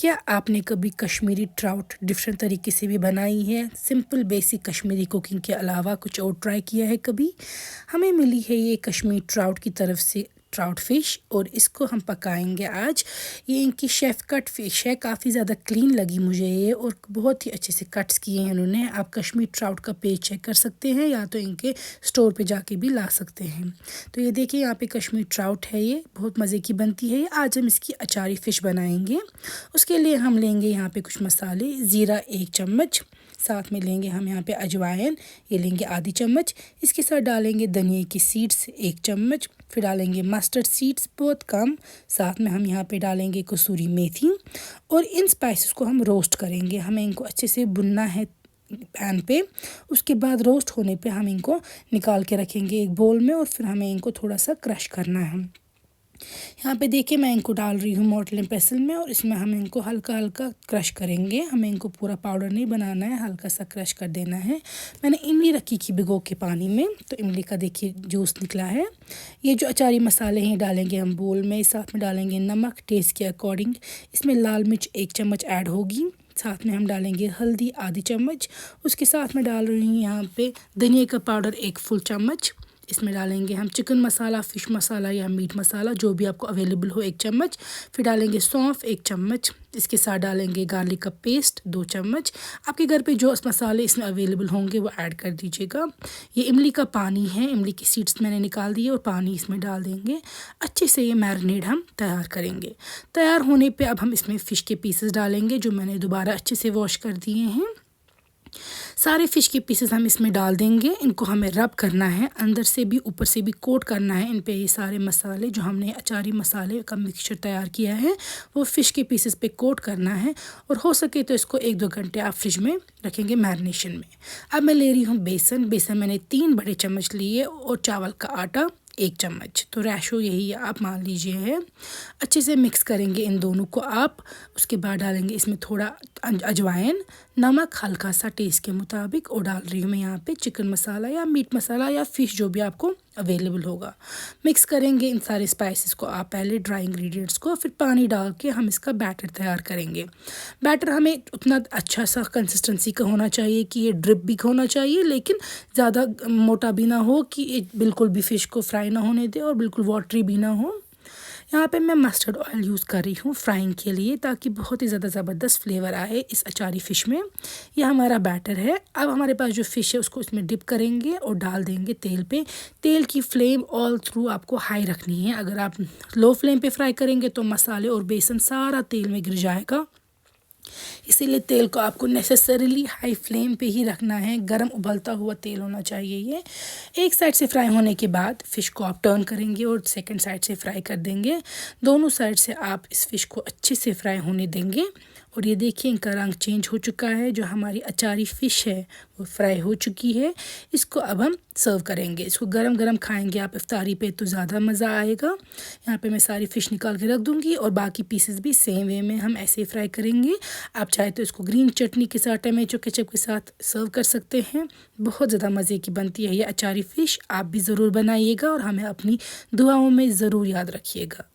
क्या आपने कभी कश्मीरी ट्राउट डिफरेंट तरीके से भी बनाई है? सिंपल बेसिक कश्मीरी कुकिंग के अलावा कुछ और ट्राई किया है कभी? हमें मिली है ये कश्मीरी ट्राउट की तरफ से ट्राउट फ़िश और इसको हम पकाएंगे आज। ये इनकी शेफ़ कट फ़िश है, काफ़ी ज़्यादा क्लीन लगी मुझे ये और बहुत ही अच्छे से कट्स किए हैं इन्होंने। आप कश्मीरी ट्राउट का पेज चेक कर सकते हैं या तो इनके स्टोर पे जाके भी ला सकते हैं। तो ये देखिए यहाँ पे कश्मीरी ट्राउट है, ये बहुत मज़े की बनती है। आज हम इसकी अचारी फ़िश बनाएंगे। उसके लिए हम लेंगे यहाँ पे कुछ मसाले, ज़ीरा 1 चम्मच, साथ में लेंगे हम यहाँ पे अजवाइन, ये लेंगे आधी चम्मच। इसके साथ डालेंगे धनिया की सीड्स 1 चम्मच, फिर डालेंगे मस्टर्ड सीड्स बहुत कम, साथ में हम यहाँ पे डालेंगे कसूरी मेथी और इन स्पाइसेस को हम रोस्ट करेंगे। हमें इनको अच्छे से भुनना है पैन पे। उसके बाद रोस्ट होने पे हम इनको निकाल के रखेंगे एक बोल में और फिर हमें इनको थोड़ा सा क्रश करना है। यहाँ पे देखिए मैं इनको डाल रही हूँ मोटलिन पेसल में और इसमें हम इनको हल्का हल्का क्रश करेंगे। हमें इनको पूरा पाउडर नहीं बनाना है, हल्का सा क्रश कर देना है। मैंने इमली रखी थी भिगो के पानी में, तो इमली का देखिए जूस निकला है। ये जो अचारी मसाले हैं डालेंगे हम बोल में, साथ में डालेंगे नमक टेस्ट के अकॉर्डिंग। इसमें लाल मिर्च 1 चम्मच ऐड होगी, साथ में हम डालेंगे हल्दी आधी चम्मच। उसके साथ में डाल रही हूँ यहाँ पे धनिया का पाउडर 1 फुल चम्मच। इसमें डालेंगे हम चिकन मसाला, फ़िश मसाला या मीट मसाला जो भी आपको अवेलेबल हो 1 चम्मच। फिर डालेंगे सौंफ 1 चम्मच। इसके साथ डालेंगे गार्लिक का पेस्ट 2 चम्मच। आपके घर पे जो मसाले इसमें अवेलेबल होंगे वो ऐड कर दीजिएगा। ये इमली का पानी है, इमली की सीड्स मैंने निकाल दी है और पानी इसमें डाल देंगे। अच्छे से ये मैरिनेड हम तैयार करेंगे। तैयार होने पर अब हम इसमें फ़िश के पीसेस डालेंगे जो मैंने दोबारा अच्छे से वॉश कर दिए हैं। सारे फ़िश के पीसेस हम इसमें डाल देंगे। इनको हमें रब करना है, अंदर से भी ऊपर से भी कोट करना है इन पे ये सारे मसाले जो हमने अचारी मसाले का मिक्सचर तैयार किया है वो फ़िश के पीसेस पे कोट करना है। और हो सके तो इसको 1-2 घंटे आप फ्रिज में रखेंगे मैरिनेशन में। अब मैं ले रही हूँ बेसन मैंने 3 बड़े चम्मच लिए और चावल का आटा 1 चम्मच, तो रेशो यही आप मान लीजिए है। अच्छे से मिक्स करेंगे इन दोनों को आप। उसके बाद डालेंगे इसमें थोड़ा अजवाइन, नमक हल्का सा टेस्ट के मुताबिक और डाल रही हूँ मैं यहाँ पे चिकन मसाला या मीट मसाला या फ़िश जो भी आपको अवेलेबल होगा। मिक्स करेंगे इन सारे स्पाइसेस को आप पहले, ड्राई इंग्रेडिएंट्स को, फिर पानी डाल के हम इसका बैटर तैयार करेंगे। बैटर हमें उतना अच्छा सा कंसिस्टेंसी का होना चाहिए कि ये ड्रिप भी होना चाहिए लेकिन ज़्यादा मोटा भी ना हो कि ये बिल्कुल भी फ़िश को फ्राई ना होने दे और बिल्कुल वाटरी भी ना हो। यहाँ पे मैं मस्टर्ड ऑयल यूज़ कर रही हूँ फ्राइंग के लिए ताकि बहुत ही ज़्यादा ज़बरदस्त फ्लेवर आए इस अचारी फ़िश में। यह हमारा बैटर है। अब हमारे पास जो फ़िश है उसको इसमें डिप करेंगे और डाल देंगे तेल पे। तेल की फ्लेम ऑल थ्रू आपको हाई रखनी है। अगर आप लो फ्लेम पे फ्राई करेंगे तो मसाले और बेसन सारा तेल में गिर जाएगा, इसीलिए तेल को आपको नेसेसरीली हाई फ्लेम पे ही रखना है। गरम उबलता हुआ तेल होना चाहिए ये। एक साइड से फ्राई होने के बाद फ़िश को आप टर्न करेंगे और सेकंड साइड से फ्राई कर देंगे। दोनों साइड से आप इस फ़िश को अच्छे से फ्राई होने देंगे। और ये देखिए इनका रंग चेंज हो चुका है। जो हमारी अचारी फ़िश है वो फ्राई हो चुकी है। इसको अब हम सर्व करेंगे। इसको गरम गरम खाएंगे आप इफ्तारी पे तो ज़्यादा मज़ा आएगा। यहाँ पे मैं सारी फ़िश निकाल के रख दूँगी और बाकी पीसेस भी सेम वे में हम ऐसे ही फ्राई करेंगे। आप चाहे तो इसको ग्रीन चटनी के साथ, टमाटो केचप के साथ सर्व कर सकते हैं। बहुत ज़्यादा मज़े की बनती है ये अचारी फ़िश। आप भी ज़रूर बनाइएगा और हमें अपनी दुआओं में ज़रूर याद रखिएगा।